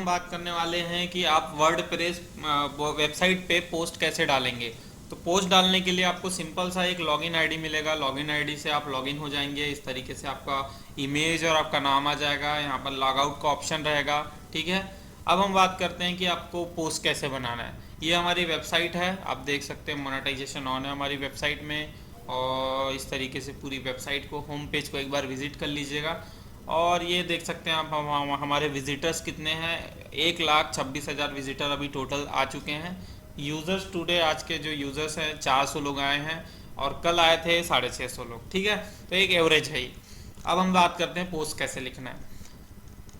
हम बात करने वाले हैं कि आप वर्डप्रेस वेबसाइट पे पोस्ट कैसे डालेंगे। तो पोस्ट डालने के लिए आपको सिंपल सा एक लॉगिन आईडी मिलेगा। लॉगिन आईडी से आप लॉगिन हो जाएंगे। इस तरीके से आपका इमेज और आपका नाम आ जाएगा। यहाँ पर लॉग आउट का ऑप्शन रहेगा। ठीक है। अब हम बात करते हैं कि आपको पोस्ट कैसे बनाना है। ये हमारी वेबसाइट है, आप देख सकते हैं मोनेटाइजेशन ऑन है हमारी वेबसाइट में। और इस तरीके से पूरी वेबसाइट को, होम पेज को एक बार विजिट कर लीजिएगा। और ये देख सकते हैं आप हमारे विजिटर्स कितने हैं। 1,26,000 विजिटर अभी टोटल आ चुके हैं। यूज़र्स टुडे, आज के जो यूज़र्स हैं 400 लोग आए हैं और कल आए थे 650 लोग। ठीक है, तो एक एवरेज है ही। अब हम बात करते हैं पोस्ट कैसे लिखना है।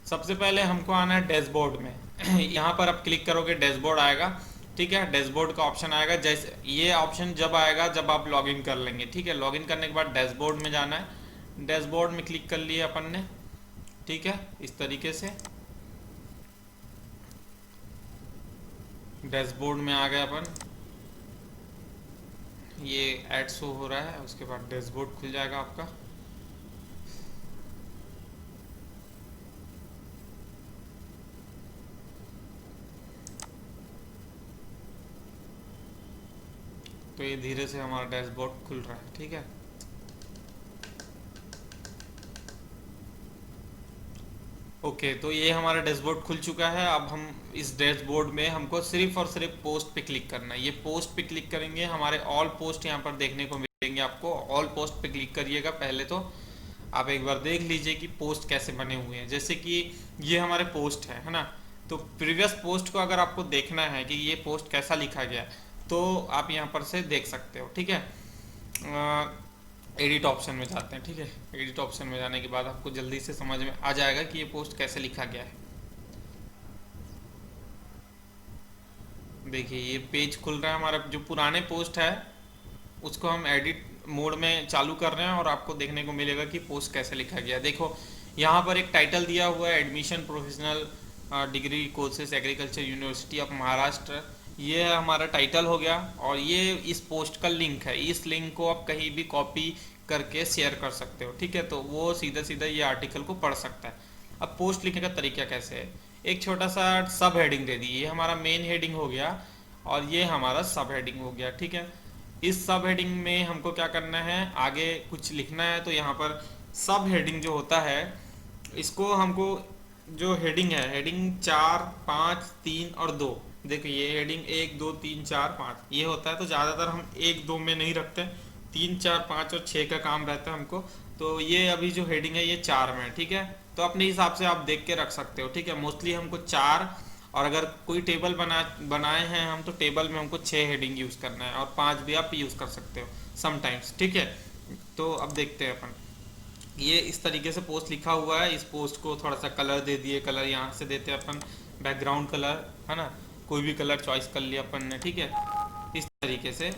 सबसे पहले हमको आना है डैशबोर्ड में। यहाँ पर आप क्लिक करोगे डैशबोर्ड आएगा। ठीक है, डैशबोर्ड का ऑप्शन आएगा। जैसे ये ऑप्शन जब आएगा जब आप लॉगिन कर लेंगे। ठीक है, लॉगिन करने के बाद डैशबोर्ड में जाना है। डैशबोर्ड में क्लिक कर लिए अपन ने। ठीक है, इस तरीके से डैशबोर्ड में आ गए अपन। ये ऐड शो हो रहा है, उसके बाद डैशबोर्ड खुल जाएगा आपका। तो ये धीरे से हमारा डैशबोर्ड खुल रहा है। ठीक है, ओके, तो ये हमारा डैशबोर्ड खुल चुका है। अब हम इस डैशबोर्ड में हमको सिर्फ और सिर्फ पोस्ट पे क्लिक करना है। ये पोस्ट पे क्लिक करेंगे, हमारे ऑल पोस्ट यहाँ पर देखने को मिलेंगे आपको। ऑल पोस्ट पे क्लिक करिएगा। पहले तो आप एक बार देख लीजिए कि पोस्ट कैसे बने हुए हैं। जैसे कि ये हमारे पोस्ट है ना। तो प्रीवियस पोस्ट को अगर आपको देखना है कि ये पोस्ट कैसा लिखा गया तो आप यहाँ पर से देख सकते हो। ठीक है, एडिट ऑप्शन में जाते हैं। ठीक है, एडिट ऑप्शन में जाने के बाद आपको जल्दी से समझ में आ जाएगा कि ये पोस्ट कैसे लिखा गया है। देखिए ये पेज खुल रहा है। हमारा जो पुराने पोस्ट है उसको हम एडिट मोड में चालू कर रहे हैं और आपको देखने को मिलेगा कि पोस्ट कैसे लिखा गया है। देखो यहाँ पर एक टाइटल दिया हुआ है, admission professional degree courses agriculture university of Maharashtra. ये हमारा टाइटल हो गया और ये इस पोस्ट का लिंक है। इस लिंक को आप कहीं भी कॉपी करके शेयर कर सकते हो। ठीक है, तो वो सीधा सीधा ये आर्टिकल को पढ़ सकता है। अब पोस्ट लिखने का तरीका कैसे है। एक छोटा सा सब हेडिंग दे दी। ये हमारा मेन हेडिंग हो गया और ये हमारा सब हेडिंग हो गया। ठीक है, इस सब हेडिंग में हमको क्या करना है, आगे कुछ लिखना है। तो यहाँ पर सब हेडिंग जो होता है इसको हमको, जो हेडिंग है, हेडिंग 4, 5, 3 और 2। देखो ये हेडिंग 1, 2, 3, 4, 5 ये होता है। तो ज़्यादातर हम 1, 2 में नहीं रखते, 3, 4, 5 और 6 का काम रहता है हमको। तो ये अभी जो हेडिंग है ये 4 में है। ठीक है, तो अपने हिसाब से आप देख के रख सकते हो। ठीक है, मोस्टली हमको 4, और अगर कोई टेबल बनाए हैं हम तो टेबल में हमको 6 हेडिंग यूज़ करना है और 5 भी आप यूज़ कर सकते हो समटाइम्स। ठीक है, तो अब देखते हैं अपन। ये इस तरीके से पोस्ट लिखा हुआ है। इस पोस्ट को थोड़ा सा कलर दे दिए। कलर यहाँ से देते हैं अपन, बैकग्राउंड कलर है ना, कोई भी कलर चॉइस कर लिया अपन ने। ठीक है, इस तरीके से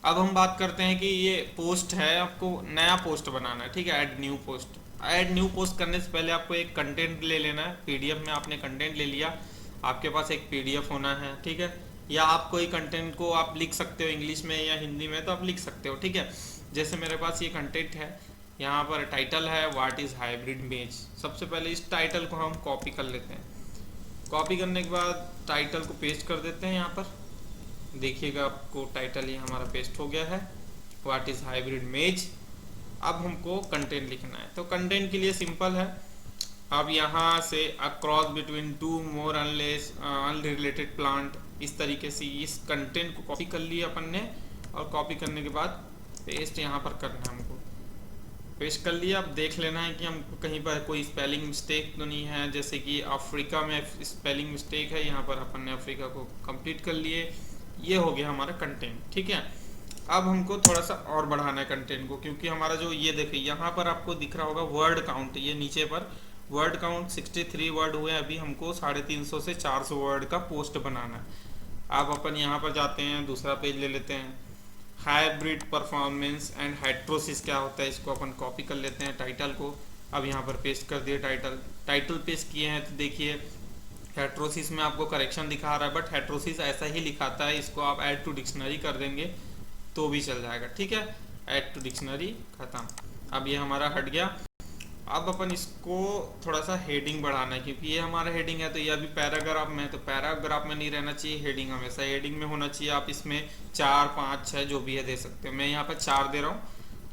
अब हम बात करते हैं कि ये पोस्ट है, आपको नया पोस्ट बनाना है। ठीक है, add new post. Add new post करने से पहले आपको एक कंटेंट ले लेना है। पीडीएफ में आपने कंटेंट ले लिया, आपके पास एक पीडीएफ होना है। ठीक है, या आप कोई कंटेंट को आप लिख सकते हो इंग्लिश में या हिंदी में, तो आप लिख सकते हो। ठीक है, जैसे मेरे पास ये कंटेंट है, यहाँ पर टाइटल है व्हाट इज़ हाइब्रिड मेज। सबसे पहले इस टाइटल को हम कॉपी कर लेते हैं। कॉपी करने के बाद टाइटल को पेस्ट कर देते हैं। यहाँ पर देखिएगा आपको टाइटल ये हमारा पेस्ट हो गया है, व्हाट इज़ हाइब्रिड मेज। अब हमको कंटेंट लिखना है। तो कंटेंट के लिए सिंपल है। अब यहाँ से a cross between two more unless unrelated plant, इस तरीके से इस कंटेंट को कॉपी कर लिया अपन ने। और कॉपी करने के बाद पेस्ट यहाँ पर करना है हमको। पेस्ट कर लिया। अब देख लेना है कि हमको कहीं पर कोई स्पेलिंग मिस्टेक तो नहीं है। जैसे कि अफ्रीका में स्पेलिंग मिस्टेक है, यहाँ पर अपन ने अफ्रीका को कंप्लीट कर लिए। ये हो गया हमारा कंटेंट। ठीक है, अब हमको थोड़ा सा और बढ़ाना है कंटेंट को, क्योंकि हमारा जो ये देखिए यहाँ पर आपको दिख रहा होगा वर्ड काउंट, ये नीचे पर वर्ड काउंट 63 वर्ड हुए। अभी हमको 350 से 400 वर्ड का पोस्ट बनाना है। अब अपन यहाँ पर जाते हैं, दूसरा पेज ले लेते हैं। हाइब्रिड परफॉर्मेंस एंड हाइड्रोसिस क्या होता है, इसको अपन कॉपी कर लेते हैं टाइटल को। अब यहाँ पर पेस्ट कर दिए टाइटल पेस्ट किए हैं। तो देखिए हेट्रोसिस में आपको करेक्शन दिखा रहा है, बट हेट्रोसिस ऐसा ही लिखाता है। इसको आप ऐड टू डिक्शनरी कर देंगे तो भी चल जाएगा। ठीक है, ऐड टू डिक्शनरी, खत्म। अब ये हमारा हट गया। अब अपन इसको थोड़ा सा हेडिंग बढ़ाना है, क्योंकि ये हमारा हेडिंग है तो ये अभी पैराग्राफ में है, तो पैराग्राफ में नहीं रहना चाहिए, हेडिंग हमेशा हेडिंग में होना चाहिए। आप इसमें 4 5 6 जो भी है दे सकते हो। मैं यहाँ पर 4 दे रहा हूँ,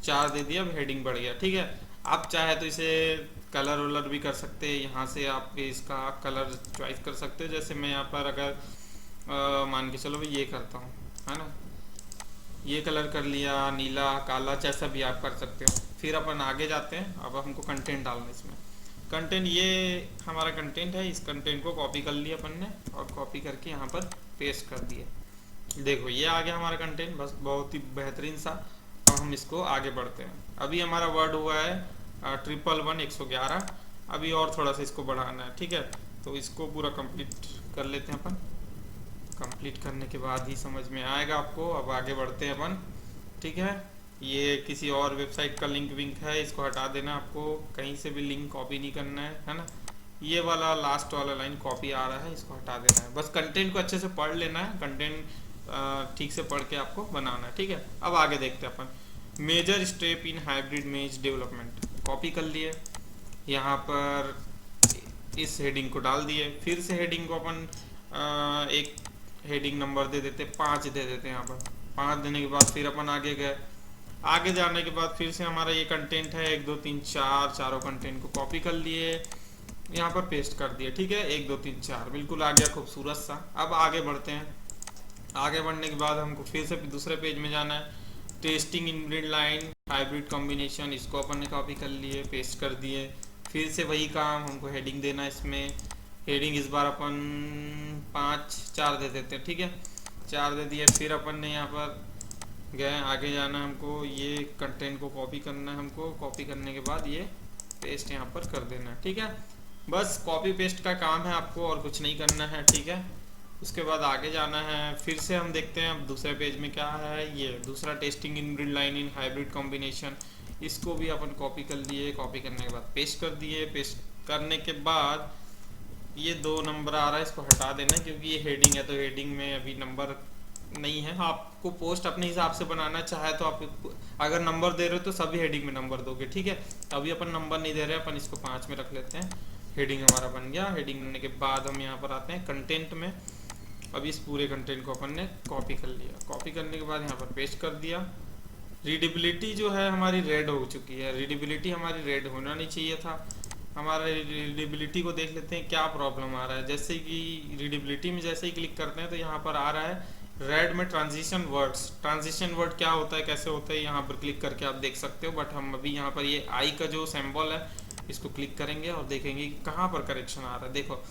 4 दे दिया, अब हेडिंग बढ़ गया। ठीक है, आप चाहे तो इसे कलर वलर भी कर सकते हैं, यहाँ से आप इसका कलर चॉइस कर सकते हो। जैसे मैं यहाँ पर अगर मान के चलो भाई ये करता हूँ, है ना, ये कलर कर लिया, नीला काला जैसा भी आप कर सकते हो। फिर अपन आगे जाते हैं। अब हमको कंटेंट डालना है इसमें। कंटेंट, ये हमारा कंटेंट है, इस कंटेंट को कॉपी कर लिया अपन ने और कॉपी करके यहाँ पर पेस्ट कर दिया। देखो ये आ गया हमारा कंटेंट, बस बहुत ही बेहतरीन सा। अब हम इसको आगे बढ़ते हैं। अभी हमारा वर्ड हुआ है 111 अभी और थोड़ा सा इसको बढ़ाना है। ठीक है, तो इसको पूरा कंप्लीट कर लेते हैं अपन। कंप्लीट करने के बाद ही समझ में आएगा आपको। अब आगे बढ़ते हैं अपन। ठीक है, ये किसी और वेबसाइट का लिंक विंक है, इसको हटा देना। आपको कहीं से भी लिंक कॉपी नहीं करना है ना। ये वाला लास्ट वाला लाइन कॉपी आ रहा है, इसको हटा देना है। बस कंटेंट को अच्छे से पढ़ लेना है, कंटेंट ठीक से पढ़ के आपको बनाना है। ठीक है, अब आगे देखते हैं अपन। मेजर स्टेप इन हाइब्रिड मेज डेवलपमेंट, कॉपी कर लिए, यहाँ पर इस हेडिंग को डाल दिए। फिर से हेडिंग को अपन एक हेडिंग नंबर दे देते, 5 दे देते हैं। यहाँ पर 5 देने के बाद फिर अपन आगे गए। आगे जाने के बाद फिर से हमारा ये कंटेंट है 1 2 3 4, चारों कंटेंट को कॉपी कर लिए, यहाँ पर पेस्ट कर दिए। ठीक है, 1 2 3 4 बिल्कुल आ गया, खूबसूरत सा। अब आगे बढ़ते हैं। आगे बढ़ने के बाद हमको फिर से दूसरे पेज में जाना है। Testing inbred line hybrid combination, इसको अपन ने कॉपी कर लिए, पेस्ट कर दिए। फिर से वही काम, हमको हेडिंग देना है इसमें। हेडिंग इस बार अपन 4 दे देते हैं। ठीक है, 4 दे दिए। फिर अपन ने यहाँ पर गए, आगे जाना है हमको, ये कंटेंट को कॉपी करना है हमको। कॉपी करने के बाद ये पेस्ट यहाँ पर कर देना है। ठीक है, बस कॉपी पेस्ट का काम है आपको, और कुछ नहीं करना है। ठीक है, उसके बाद आगे जाना है। फिर से हम देखते हैं अब दूसरे पेज में क्या है। ये दूसरा testing inbred line in hybrid combination, इसको भी अपन कॉपी कर लिए। कॉपी करने के बाद पेस्ट कर दिए। पेस्ट करने के बाद ये 2 नंबर आ रहा है, इसको हटा देना, क्योंकि ये हेडिंग है तो हेडिंग में अभी नंबर नहीं है। आपको पोस्ट अपने हिसाब से बनाना चाहे तो आप अगर नंबर दे रहे हो तो सभी हेडिंग में नंबर दोगे। ठीक है, अभी अपन नंबर नहीं दे रहे, अपन इसको 5 में रख लेते हैं। हेडिंग हमारा बन गया। हेडिंग बनने के बाद हम यहाँ पर आते हैं कंटेंट में। अब इस पूरे कंटेंट को अपन ने कॉपी कर लिया। कॉपी करने के बाद यहाँ पर पेस्ट कर दिया। रीडेबिलिटी जो है हमारी रेड हो चुकी है, रीडेबिलिटी हमारी रेड होना नहीं चाहिए था। हमारा रीडेबिलिटी को देख लेते हैं क्या प्रॉब्लम आ रहा है। जैसे कि रीडेबिलिटी में जैसे ही क्लिक करते हैं तो यहाँ पर आ रहा है रेड में ट्रांजिशन वर्ड्स। ट्रांजिशन वर्ड क्या होता है, कैसे होता है, यहाँ पर क्लिक करके आप देख सकते हो। बट हम अभी यहाँ पर ये आई का जो सिंबल है इसको क्लिक करेंगे और देखेंगे कि कहाँ पर करेक्शन आ रहा है। देखो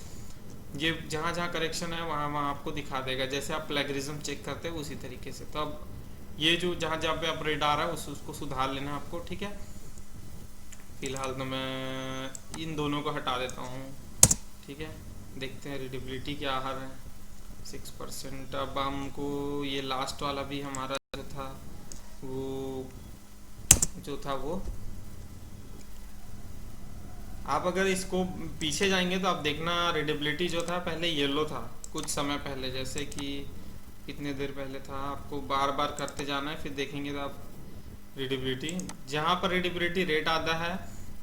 ये जहाँ जहाँ करेक्शन है वहाँ वहाँ आपको दिखा देगा, जैसे आप प्लेगरिज्म चेक करते हो उसी तरीके से। तो अब ये जो जहाँ जहाँ पे आप रेड आ रहा है उसको सुधार लेना आपको। ठीक है, फिलहाल तो मैं इन दोनों को हटा देता हूँ। ठीक है, देखते हैं रीडेबिलिटी क्या आ रहा है, 6%। अब हमको ये लास्ट वाला भी हमारा जो था वो आप अगर इसको पीछे जाएंगे तो आप देखना रीडेबिलिटी जो था पहले येलो था कुछ समय पहले, जैसे कि कितने देर पहले था। आपको बार बार करते जाना है, फिर देखेंगे तो आप रीडेबिलिटी, जहाँ पर रीडेबिलिटी रेड आता है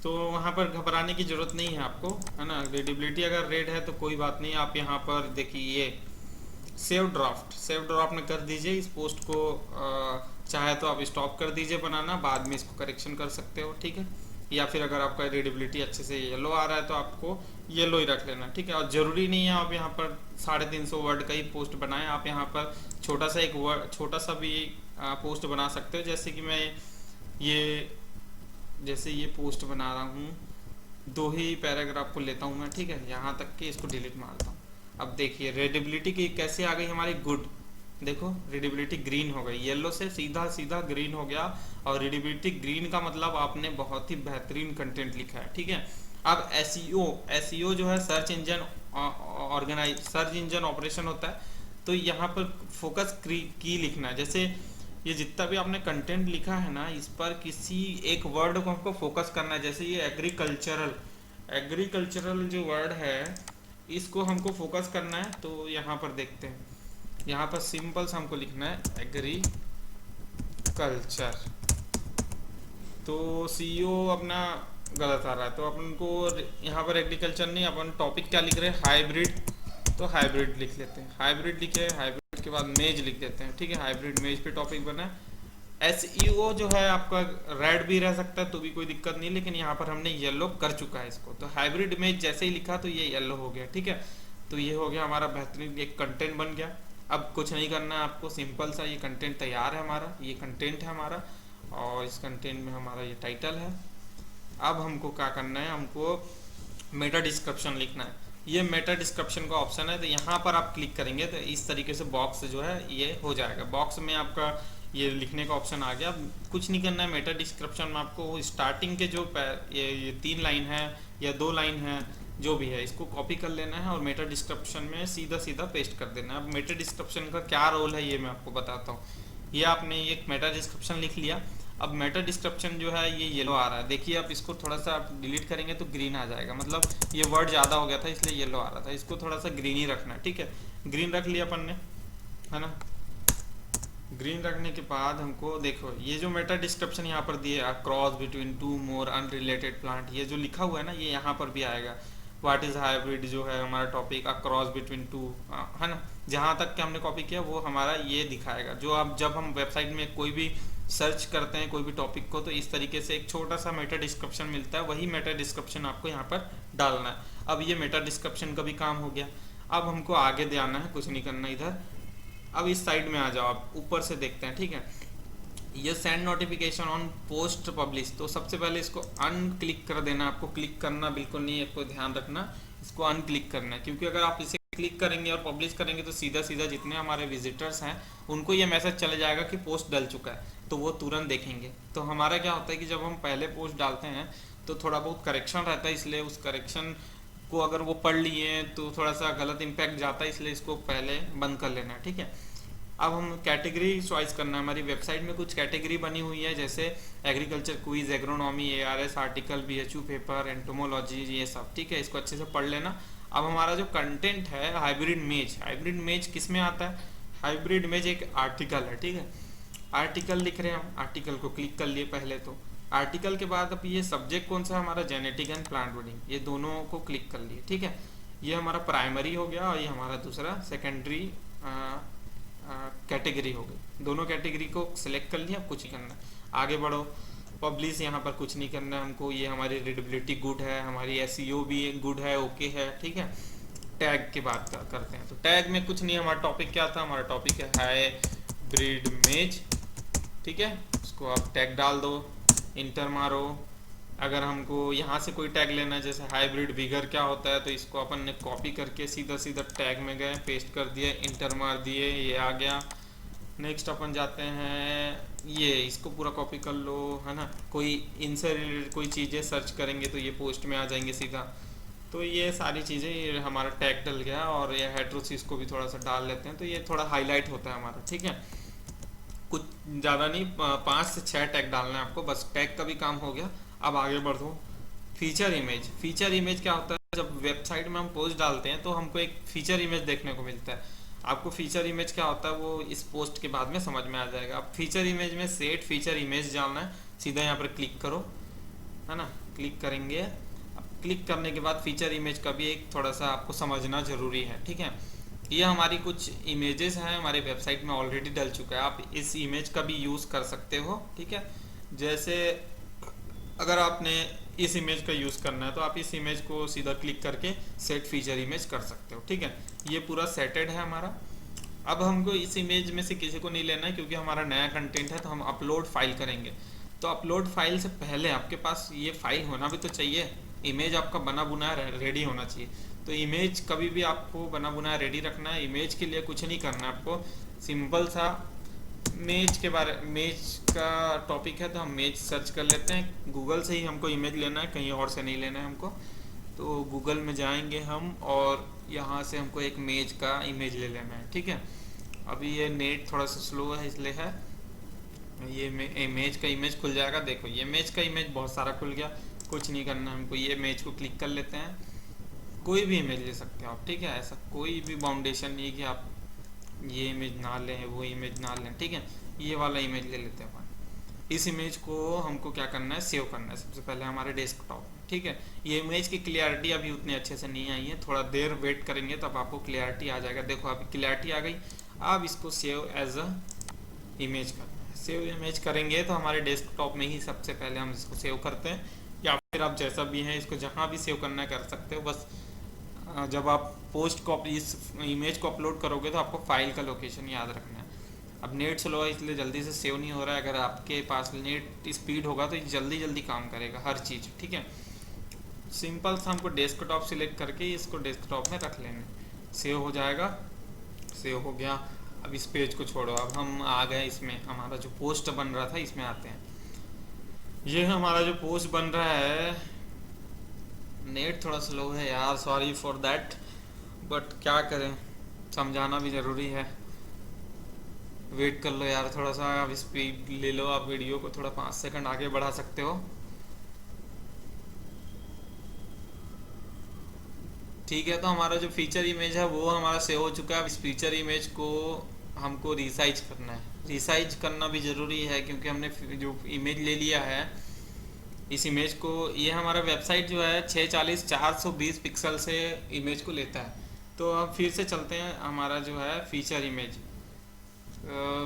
तो वहाँ पर घबराने की ज़रूरत नहीं है आपको, है ना। रीडेबिलिटी अगर रेड है तो कोई बात नहीं। आप यहाँ पर देखिए ये सेव ड्राफ्ट में कर दीजिए इस पोस्ट को। चाहे तो आप स्टॉप कर दीजिए बनाना, बाद में इसको करेक्शन कर सकते हो। ठीक है, या फिर अगर आपका रीडेबिलिटी अच्छे से येलो आ रहा है तो आपको येलो ही रख लेना। ठीक है, और ज़रूरी नहीं है आप यहाँ पर 350 वर्ड का ही पोस्ट बनाएं। आप यहाँ पर छोटा सा भी पोस्ट बना सकते हो। जैसे कि मैं ये पोस्ट बना रहा हूँ, 2 ही पैराग्राफ को लेता हूँ मैं। ठीक है, यहाँ तक कि इसको डिलीट मारता हूँ। अब देखिए रीडेबिलिटी की कैसे आ गई हमारी, गुड। देखो रीडेबिलिटी ग्रीन हो गई, येलो से सीधा सीधा ग्रीन हो गया। और रीडेबिलिटी ग्रीन का मतलब आपने बहुत ही बेहतरीन कंटेंट लिखा है। ठीक है, अब एसईओ जो है सर्च इंजन ऑपरेशन होता है। तो यहाँ पर फोकस की लिखना है। जैसे ये जितना भी आपने कंटेंट लिखा है ना, इस पर किसी एक वर्ड को हमको फोकस करना है। जैसे ये एग्रीकल्चरल जो वर्ड है इसको हमको फोकस करना है। तो यहाँ पर देखते हैं, यहाँ पर सिंपल सा हमको लिखना है एग्रीकल्चर। तो सीईओ अपना गलत आ रहा है, तो अपन को यहाँ पर एग्रीकल्चर नहीं, अपन टॉपिक क्या लिख रहे हैं, हाइब्रिड। तो हाइब्रिड लिख लेते हैं, हाइब्रिड लिखे, हाइब्रिड के बाद मेज लिख देते हैं, ठीक है। हाइब्रिड मेज पे टॉपिक बना है। एसईओ जो है आपका रेड भी रह सकता है तो भी कोई दिक्कत नहीं, लेकिन यहाँ पर हमने येलो कर चुका है इसको। तो हाइब्रिड इमेज जैसे ही लिखा तो ये येलो हो गया, ठीक है। तो ये हो गया हमारा बेहतरीन एक कंटेंट बन गया। अब कुछ नहीं करना है आपको, सिंपल सा ये कंटेंट तैयार है हमारा, ये कंटेंट है हमारा, और इस कंटेंट में हमारा ये टाइटल है। अब हमको क्या करना है, हमको मेटा डिस्क्रिप्शन लिखना है। ये मेटा डिस्क्रिप्शन का ऑप्शन है, तो यहाँ पर आप क्लिक करेंगे तो इस तरीके से बॉक्स जो है ये हो जाएगा। बॉक्स में आपका ये लिखने का ऑप्शन आ गया। अब कुछ नहीं करना है, मेटा डिस्क्रिप्शन में आपको स्टार्टिंग के जो ये 3 लाइन है या 2 लाइन है जो भी है, इसको कॉपी कर लेना है और मेटा डिस्क्रिप्शन में सीधा सीधा पेस्ट कर देना है। अब मेटा डिस्क्रिप्शन का क्या रोल है ये मैं आपको बताता हूँ। ये आपने एक मेटा डिस्क्रिप्शन लिख लिया। अब मेटा डिस्क्रिप्शन जो है ये येलो आ रहा है, देखिए आप इसको थोड़ा सा आप डिलीट करेंगे तो ग्रीन आ जाएगा, मतलब ये वर्ड ज़्यादा हो गया था इसलिए येलो आ रहा था। इसको थोड़ा सा ग्रीन ही रखना है, ठीक है। ग्रीन रख लिया अपन ने, है ना। ग्रीन रखने के बाद हमको देखो ये जो मेटा डिस्क्रिप्शन यहाँ पर दिए, क्रॉस बिटवीन 2 मोर अनरिलेटेड प्लांट, ये जो लिखा हुआ है ना ये यहाँ पर भी आएगा। व्हाट इज हाइब्रिड जो है हमारा टॉपिक, क्रॉस बिटवीन 2, है ना। जहाँ तक के हमने कॉपी किया वो हमारा ये दिखाएगा। जो अब जब हम वेबसाइट में कोई भी सर्च करते हैं कोई भी टॉपिक को, तो इस तरीके से एक छोटा सा मेटा डिस्क्रिप्शन मिलता है, वही मेटा डिस्क्रिप्शन आपको यहाँ पर डालना है। अब ये मेटा डिस्क्रिप्शन का भी काम हो गया। अब हमको आगे ध्यान है, कुछ नहीं करना इधर। अब इस साइड में आ जाओ, आप ऊपर से देखते हैं, ठीक है। ये send notification on post publish, तो सबसे पहले इसको अनक्लिक कर देना। आपको क्लिक करना बिल्कुल नहीं है, आपको ध्यान रखना, इसको अनक्लिक करना है। क्योंकि अगर आप इसे क्लिक करेंगे और पब्लिश करेंगे तो सीधा सीधा जितने हमारे विजिटर्स हैं उनको ये मैसेज चले जाएगा कि पोस्ट डल चुका है, तो वो तुरंत देखेंगे। तो हमारा क्या होता है कि जब हम पहले पोस्ट डालते हैं तो थोड़ा बहुत करेक्शन रहता है, इसलिए उस करेक्शन को अगर वो पढ़ लिए तो थोड़ा सा गलत इम्पैक्ट जाता है, इसलिए इसको पहले बंद कर लेना है, ठीक है। अब हम कैटेगरी चॉइस करना है। हमारी वेबसाइट में कुछ कैटेगरी बनी हुई है, जैसे agriculture quiz, agronomy, ARS article, BHU paper, entomology, ये सब, ठीक है। इसको अच्छे से पढ़ लेना। अब हमारा जो कंटेंट है हाइब्रिड मेज, हाइब्रिड मेज किस में आता है, हाइब्रिड मेज एक आर्टिकल है, ठीक है। आर्टिकल लिख रहे हैं हम, आर्टिकल को क्लिक कर लिए पहले। तो आर्टिकल के बाद अब ये सब्जेक्ट कौन सा हमारा, जेनेटिक एंड प्लांट ब्रीडिंग, ये दोनों को क्लिक कर लिए, ठीक है। ये हमारा प्राइमरी हो गया और ये हमारा दूसरा सेकेंडरी कैटेगरी हो गई। दोनों कैटेगरी को सिलेक्ट कर लिया, कुछ नहीं करना, आगे बढ़ो। पब्लिश, यहाँ पर कुछ नहीं करना है हमको। ये हमारी रीडेबिलिटी गुड है, हमारी एसईओ भी गुड है, ओके है, ठीक है। टैग की बात करते हैं, तो टैग में कुछ नहीं, हमारा टॉपिक क्या था, हमारा टॉपिक है हाइब्रिड मेज, ठीक है। उसको आप टैग डाल दो, इंटर मारो। अगर हमको यहाँ से कोई टैग लेना है, जैसे हाइब्रिड विगर क्या होता है, तो इसको अपन ने कॉपी करके सीधा सीधा टैग में गए, पेस्ट कर दिया, इंटर मार दिए, ये आ गया। नेक्स्ट अपन जाते हैं, ये इसको पूरा कॉपी कर लो, है ना। कोई इनसे रिलेटेड कोई चीज़ें सर्च करेंगे तो ये पोस्ट में आ जाएंगे सीधा। तो ये सारी चीज़ें, ये हमारा टैग डल गया। और ये हेट्रोसिस को भी थोड़ा सा डाल लेते हैं, तो ये थोड़ा हाईलाइट होता है हमारा, ठीक है। कुछ ज़्यादा नहीं, 5 से 6 टैग डालना है आपको, बस टैग का भी काम हो गया। अब आगे बढ़ो, फीचर इमेज। फीचर इमेज क्या होता है, जब वेबसाइट में हम पोस्ट डालते हैं तो हमको एक फीचर इमेज देखने को मिलता है। आपको फीचर इमेज क्या होता है वो इस पोस्ट के बाद में समझ में आ जाएगा। अब फीचर इमेज में सेट फीचर इमेज डालना है, सीधा यहाँ पर क्लिक करो, है ना। क्लिक करेंगे, अब क्लिक करने के बाद फीचर इमेज का भी एक थोड़ा सा आपको समझना जरूरी है, ठीक है। ये हमारी कुछ इमेजेस हैं, हमारे वेबसाइट में ऑलरेडी डल चुका है, आप इस इमेज का भी यूज़ कर सकते हो, ठीक है। जैसे अगर आपने इस इमेज का यूज़ करना है तो आप इस इमेज को सीधा क्लिक करके सेट फीचर इमेज कर सकते हो, ठीक है। ये पूरा सेटेड है हमारा। अब हमको इस इमेज में से किसी को नहीं लेना है, क्योंकि हमारा नया कंटेंट है, तो हम अपलोड फाइल करेंगे। तो अपलोड फाइल से पहले आपके पास ये फाइल होना भी तो चाहिए, इमेज आपका बना बुनाया रेडी होना चाहिए। तो इमेज कभी भी आपको बना बुनाया रेडी रखना है। इमेज के लिए कुछ नहीं करना है आपको, सिंपल सा मेज के बारे, मेज का टॉपिक है तो हम मेज सर्च कर लेते हैं। गूगल से ही हमको इमेज लेना है, कहीं और से नहीं लेना है हमको। तो गूगल में जाएंगे हम और यहाँ से हमको एक मेज का इमेज ले लेना है, ठीक है। अभी ये नेट थोड़ा सा स्लो है इसलिए है, ये इमेज का इमेज खुल जाएगा। देखो ये इमेज का इमेज बहुत सारा खुल गया, कुछ नहीं करना हमको। ये इमेज को क्लिक कर लेते हैं, कोई भी इमेज ले सकते हो आप, ठीक है। ऐसा कोई भी बाउंडेशन नहीं कि आप ये इमेज ना लें वो इमेज ना लें, ठीक है। ये वाला इमेज ले लेते हैं अपन, इस इमेज को हमको क्या करना है, सेव करना है सबसे पहले हमारे डेस्कटॉप में, ठीक है। ये इमेज की क्लियरिटी अभी उतनी अच्छे से नहीं आई है, थोड़ा देर वेट करेंगे तब आपको क्लियरिटी आ जाएगा। देखो अभी क्लियरिटी आ गई। अब इसको सेव एज अ इमेज करना है। सेव इमेज करेंगे तो हमारे डेस्कटॉप में ही सबसे पहले हम इसको सेव करते हैं, या फिर आप जैसा भी है इसको जहाँ भी सेव करना है कर सकते हो। बस जब आप पोस्ट को इस इमेज को अपलोड करोगे तो आपको फाइल का लोकेशन याद रखना है। अब नेट स्लो है इसलिए जल्दी से सेव नहीं हो रहा है। अगर आपके पास नेट स्पीड होगा तो ये जल्दी जल्दी काम करेगा हर चीज़, ठीक है। सिंपल सा हमको डेस्कटॉप सिलेक्ट करके इसको डेस्कटॉप में रख लेना, सेव हो जाएगा। सेव हो गया। अब इस पेज को छोड़ो, अब हम आ गए इसमें, हमारा जो पोस्ट बन रहा था इसमें आते हैं। ये हमारा जो पोस्ट बन रहा है, नेट थोड़ा स्लो है यार, सॉरी फॉर दैट, बट क्या करें, समझाना भी ज़रूरी है। वेट कर लो यार थोड़ा सा, अब स्पीड ले लो, आप वीडियो को थोड़ा 5 सेकंड आगे बढ़ा सकते हो। ठीक है, तो हमारा जो फीचर इमेज है वो हमारा सेव हो चुका है। इस फीचर इमेज को हमको रिसाइज करना है। रिसाइज करना भी ज़रूरी है क्योंकि हमने जो इमेज ले लिया है इस इमेज को, ये हमारा वेबसाइट जो है 640 420 पिक्सल से इमेज को लेता है। तो अब फिर से चलते हैं, हमारा जो है feature image,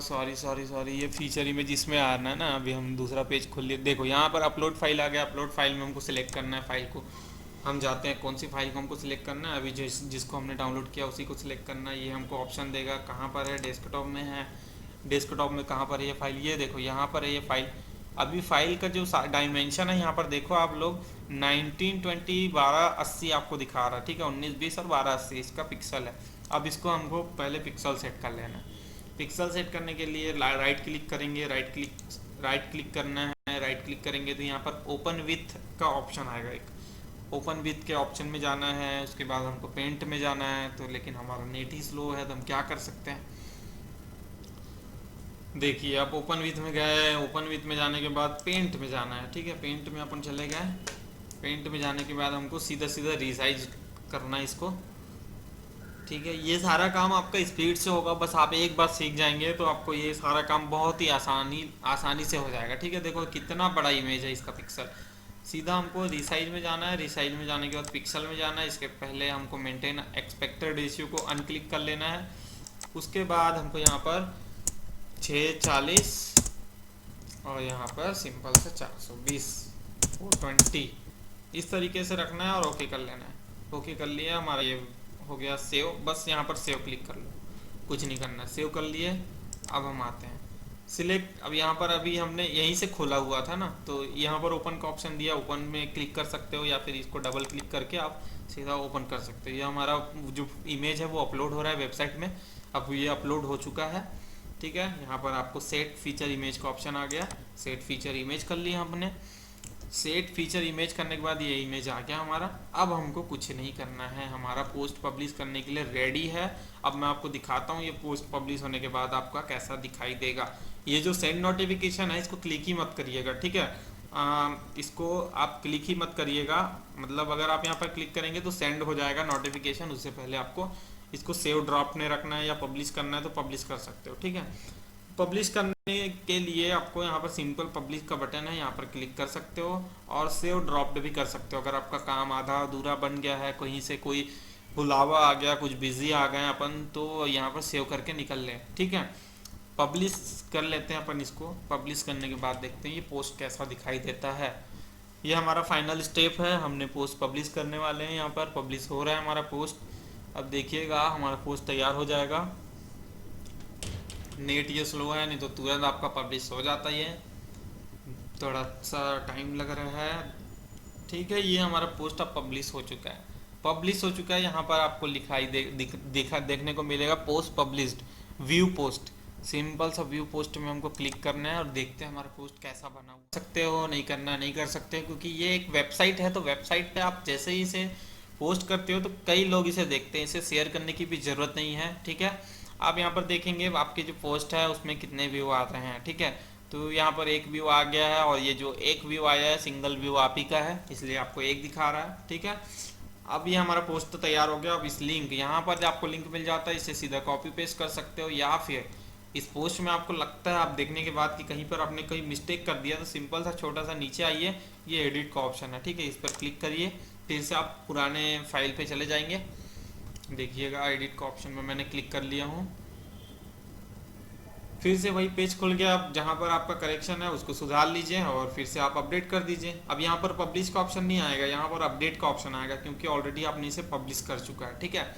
sorry sorry sorry, ये फीचर इमेज इसमें आना है ना। अभी हम दूसरा पेज खोल लिए, देखो यहाँ पर अपलोड फाइल आ गया। अपलोड फाइल में हमको सिलेक्ट करना है फाइल को। हम जाते हैं कौन सी फाइल को हमको सिलेक्ट करना है, अभी जिसको हमने डाउनलोड किया उसी को सिलेक्ट करना है। ये हमको ऑप्शन देगा कहाँ पर है, डेस्कटॉप में है। डेस्कटॉप में कहाँ पर है ये फाइल, ये देखो यहाँ पर है ये फाइल। अभी फाइल का जो डायमेंशन है यहाँ पर देखो आप लोग, 1920 1280 आपको दिखा रहा है, ठीक है। 1920 और 1280 इसका पिक्सल है। अब इसको हमको पहले पिक्सल सेट कर लेना है। पिक्सल सेट करने के लिए राइट क्लिक करेंगे, राइट क्लिक करना है। राइट क्लिक करेंगे तो यहाँ पर ओपन विथ का ऑप्शन आएगा एक। ओपन विथ के ऑप्शन में जाना है, उसके बाद हमको पेंट में जाना है। तो लेकिन हमारा नेट ही स्लो है तो हम क्या कर सकते हैं, देखिए आप ओपन विथ में गए। ओपन विथ में जाने के बाद पेंट में जाना है, ठीक है। पेंट में अपन चले गए। पेंट में जाने के बाद हमको सीधा सीधा रिसाइज करना है इसको, ठीक है। ये सारा काम आपका स्पीड से होगा, बस आप एक बार सीख जाएंगे तो आपको ये सारा काम बहुत ही आसानी से हो जाएगा, ठीक है। देखो कितना बड़ा इमेज है इसका पिक्सल। सीधा हमको रिसाइज में जाना है। रिसाइज में जाने के बाद पिक्सल में जाना है। इसके पहले हमको मेंटेन एक्सपेक्टेड रेशियो को अनक्लिक कर लेना है। उसके बाद हमको यहाँ पर 640 और यहाँ पर सिंपल से 420 420 इस तरीके से रखना है और ओके कर लेना है। ओके कर लिया, हमारा ये हो गया सेव। बस यहाँ पर सेव क्लिक कर लो, कुछ नहीं करना, सेव कर लिए। अब हम आते हैं सिलेक्ट। अब यहाँ पर अभी हमने यहीं से खोला हुआ था ना, तो यहाँ पर ओपन का ऑप्शन दिया, ओपन में क्लिक कर सकते हो या फिर इसको डबल क्लिक करके आप सीधा ओपन कर सकते हो। ये हमारा जो इमेज है वो अपलोड हो रहा है वेबसाइट में। अब ये अपलोड हो चुका है, ठीक है। यहाँ पर आपको सेट फीचर इमेज का ऑप्शन आ गया। सेट फीचर इमेज कर लिया हमने। सेट फीचर इमेज करने के बाद ये इमेज आ गया हमारा। अब हमको कुछ नहीं करना है, हमारा पोस्ट पब्लिश करने के लिए रेडी है। अब मैं आपको दिखाता हूँ ये पोस्ट पब्लिश होने के बाद आपका कैसा दिखाई देगा। ये जो सेंड नोटिफिकेशन है इसको क्लिक ही मत करिएगा, ठीक है। इसको आप क्लिक ही मत करिएगा, मतलब अगर आप यहाँ पर क्लिक करेंगे तो सेंड हो जाएगा नोटिफिकेशन। उससे पहले आपको इसको सेव ड्रॉप में रखना है या पब्लिश करना है तो पब्लिश कर सकते हो, ठीक है। पब्लिश करने के लिए आपको यहाँ पर सिंपल पब्लिश का बटन है, यहाँ पर क्लिक कर सकते हो और सेव ड्रॉप्ड भी कर सकते हो। अगर आपका काम आधा अधूरा बन गया है, कहीं से कोई बुलावा आ गया, कुछ बिजी आ गए अपन, तो यहाँ पर सेव करके निकल लें, ठीक है। पब्लिश कर लेते हैं अपन इसको। पब्लिश करने के बाद देखते हैं ये पोस्ट कैसा दिखाई देता है। ये हमारा फाइनल स्टेप है, हमने पोस्ट पब्लिश करने वाले हैं। यहाँ पर पब्लिश हो रहा है हमारा पोस्ट। अब देखिएगा हमारा पोस्ट तैयार हो जाएगा। नेट ये स्लो है, नहीं तो तुरंत आपका पब्लिश हो जाता है, थोड़ा सा टाइम लग रहा है, ठीक है। ये हमारा पोस्ट अब पब्लिश हो चुका है। पब्लिश हो चुका है, यहाँ पर आपको लिखाई देखने को मिलेगा post published, view post. Simple सा व्यू पोस्ट में हमको क्लिक करना है और देखते हैं हमारा पोस्ट कैसा बना हुआ। सकते हो, नहीं करना नहीं कर सकते, क्योंकि ये एक वेबसाइट है। तो वेबसाइट पे आप जैसे ही इसे पोस्ट करते हो तो कई लोग इसे देखते हैं, इसे शेयर करने की भी ज़रूरत नहीं है, ठीक है। आप यहाँ पर देखेंगे आपकी जो पोस्ट है उसमें कितने व्यू आ रहे हैं, ठीक है। तो यहाँ पर एक व्यू आ गया है और ये जो एक व्यू आया है सिंगल व्यू आप ही का है, इसलिए आपको एक दिखा रहा है, ठीक है। अब ये हमारा पोस्ट तो तैयार हो गया। अब इस लिंक यहाँ पर आपको लिंक मिल जाता है, इसे सीधा कॉपी पेस्ट कर सकते हो या फिर इस पोस्ट में आपको लगता है आप देखने के बाद कि कहीं पर आपने कोई मिस्टेक कर दिया, तो सिंपल सा छोटा सा नीचे आइए, ये एडिट का ऑप्शन है, ठीक है, इस पर क्लिक करिए, फिर से आप पुराने फाइल पे चले जाएंगे। देखिएगा एडिट का ऑप्शन में मैंने क्लिक कर लिया हूँ, फिर से वही पेज खुल गया। आप जहाँ पर आपका करेक्शन है उसको सुधार लीजिए और फिर से आप अपडेट कर दीजिए। अब यहाँ पर पब्लिश का ऑप्शन नहीं आएगा, यहाँ पर अपडेट का ऑप्शन आएगा, क्योंकि ऑलरेडी आपने इसे पब्लिश कर चुका है, ठीक है।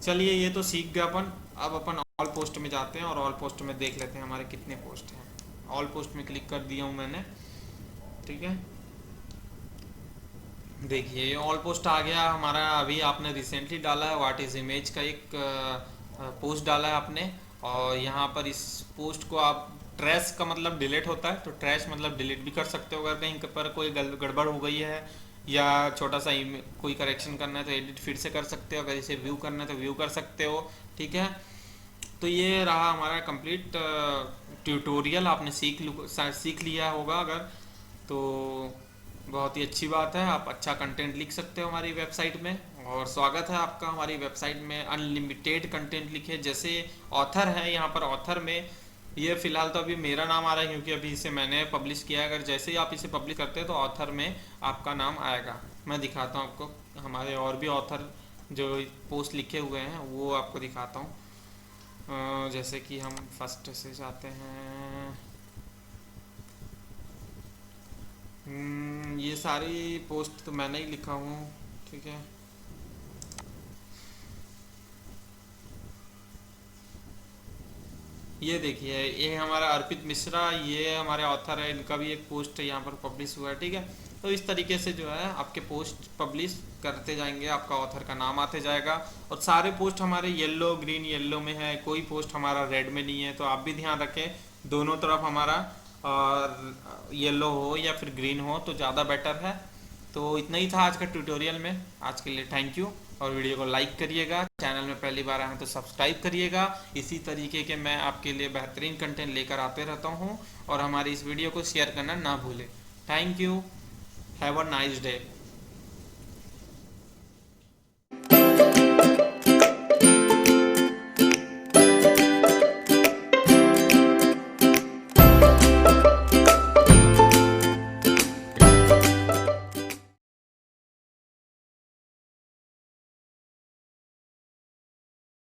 चलिए ये तो सीख गए अपन। अब अपन ऑल पोस्ट में जाते हैं और ऑल पोस्ट में देख लेते हैं हमारे कितने पोस्ट हैं। ऑल पोस्ट में क्लिक कर दिया हूँ मैंने, ठीक है। देखिए ये ऑल पोस्ट आ गया हमारा। अभी आपने रिसेंटली डाला है व्हाट इज इमेज का एक पोस्ट डाला है आपने, और यहाँ पर इस पोस्ट को आप ट्रैश का मतलब डिलीट होता है, तो ट्रैश मतलब डिलीट भी कर सकते हो। अगर कहीं पर कोई गड़बड़ हो गई है या छोटा सा कोई करेक्शन करना है तो एडिट फिर से कर सकते हो, अगर इसे व्यू करना है तो व्यू कर सकते हो, ठीक है। तो ये रहा हमारा कंप्लीट ट्यूटोरियल। आपने सीख लिया होगा अगर, तो बहुत ही अच्छी बात है। आप अच्छा कंटेंट लिख सकते हो हमारी वेबसाइट में, और स्वागत है आपका हमारी वेबसाइट में। अनलिमिटेड कंटेंट लिखे, जैसे ऑथर है यहाँ पर, ऑथर में ये फिलहाल तो अभी मेरा नाम आ रहा है क्योंकि अभी इसे मैंने पब्लिश किया है। अगर जैसे ही आप इसे पब्लिश करते हैं तो ऑथर में आपका नाम आएगा। मैं दिखाता हूँ आपको हमारे और भी ऑथर जो पोस्ट लिखे हुए हैं वो आपको दिखाता हूँ। जैसे कि हम फर्स्ट से जाते हैं। ये सारी पोस्ट तो मैंने ही लिखा हूँ, ठीक है। ये देखिए ये हमारा अर्पित मिश्रा, ये हमारे ऑथर है, इनका भी एक पोस्ट यहाँ पर पब्लिश हुआ है, ठीक है। तो इस तरीके से जो है आपके पोस्ट पब्लिश करते जाएंगे, आपका ऑथर का नाम आते जाएगा। और सारे पोस्ट हमारे येलो ग्रीन येलो में है, कोई पोस्ट हमारा रेड में नहीं है। तो आप भी ध्यान रखें दोनों तरफ हमारा और येलो हो या फिर ग्रीन हो तो ज़्यादा बेटर है। तो इतना ही था आज का ट्यूटोरियल में। आज के लिए थैंक यू, और वीडियो को लाइक करिएगा, चैनल में पहली बार आए हैं तो सब्सक्राइब करिएगा। इसी तरीके के मैं आपके लिए बेहतरीन कंटेंट लेकर आते रहता हूँ, और हमारी इस वीडियो को शेयर करना ना भूलें। Thank you, have a nice day.